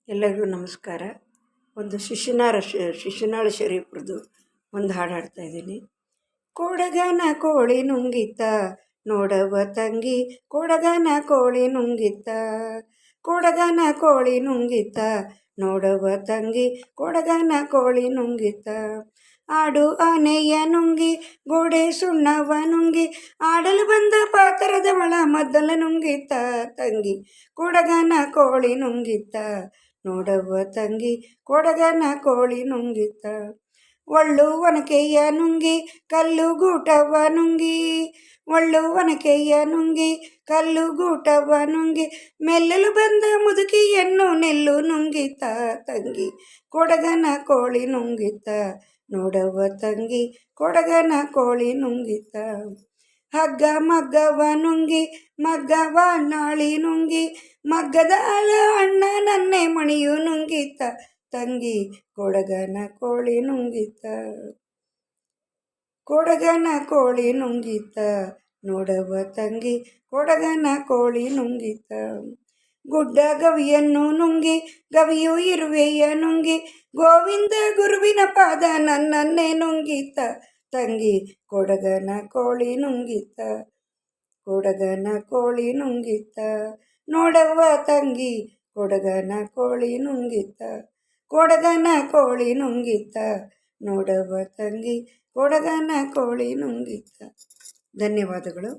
ಎಲ್ಲರಿಗೂ ನಮಸ್ಕಾರ. ಒಂದು ಶಿಶುನಾಳ ಶರೀಫ್ರದ್ದು ಒಂದು ಹಾಡು ಹಾಡ್ತಾ ಇದ್ದೀನಿ. ಕೊಡಗನ ಕೋಳಿ ನುಂಗಿತ್ತ ನೋಡವ ತಂಗಿ, ಕೊಡಗನ ಕೋಳಿ ನುಂಗಿತ್ತ, ಕೊಡಗನ ಕೋಳಿ ನುಂಗಿತ್ತ ನೋಡವ ತಂಗಿ, ಕೊಡಗನ ಕೋಳಿ ನುಂಗಿತ್ತ. ಆಡು ಆನೆಯ ನುಂಗಿ ಗೋಡೆ ಸುಣ್ಣವ ನುಂಗಿ, ಆಡಲು ಬಂದ ಪಾತರದವಳ ಮದ್ದಲ ನುಂಗಿತ್ತ ತಂಗಿ, ಕೊಡಗನ ಕೋಳಿ ನುಂಗಿತ್ತ ನೋಡವ್ವ ತಂಗಿ, ಕೊಡಗನ ಕೋಳಿ ನುಂಗಿತ್ತ. ಒಳ್ಳು ಒನಕೆಯ ನುಂಗಿ ಕಲ್ಲು ಗೂಟವ್ವ ನುಂಗಿ, ಒಳ್ಳು ಒನಕೆಯ ನುಂಗಿ ಕಲ್ಲು ಗೂಟವ್ವ ನುಂಗಿ, ಮೆಲ್ಲಲು ಬಂದ ಮುದುಕಿಯನ್ನು ನೆಲ್ಲು ನುಂಗಿತ್ತ ತಂಗಿ, ಕೊಡಗನ ಕೋಳಿ ನುಂಗಿತ್ತ ನೋಡವ್ವ ತಂಗಿ, ಕೊಡಗನ ಕೋಳಿ ನುಂಗಿತ್ತ. ಹಗ್ಗ ಮಗ್ಗವ ನುಂಗಿ ಮಗ್ಗವ ನಾಳಿ ನುಂಗಿ, ಮಗ್ಗದ ಅಣ್ಣ ನನ್ನೆ ಮಣಿಯು ನುಂಗಿತ್ತ ತಂಗಿ, ಕೊಡಗನ ಕೋಳಿ ನುಂಗಿತ್ತ, ಕೊಡಗನ ಕೋಳಿ ನುಂಗಿತ್ತ ನೋಡವ್ವ ತಂಗಿ, ಕೊಡಗನ ಕೋಳಿ ನುಂಗಿತ್ತ. ಗುಡ್ಡ ಗವಿಯನ್ನು ನುಂಗಿ ಗವಿಯು ಇರುವೆಯ ನುಂಗಿ, ಗೋವಿಂದ ಗುರುವಿನ ಪಾದ ನನ್ನನ್ನೇ ನುಂಗಿತ್ತ ತಂಗಿ, ಕೊಡಗನ ಕೋಳಿ ನುಂಗಿತ್ತ, ಕೊಡಗನ ಕೋಳಿ ನುಂಗಿತ್ತ ನೋಡವ್ವ ತಂಗಿ, ಕೊಡಗನ ಕೋಳಿ ನುಂಗಿತ್ತ, ಕೊಡಗನ ಕೋಳಿ ನುಂಗಿತ್ತ ನೋಡವ್ವ ತಂಗಿ, ಕೊಡಗನ ಕೋಳಿ ನುಂಗಿತ್ತ. ಧನ್ಯವಾದಗಳು.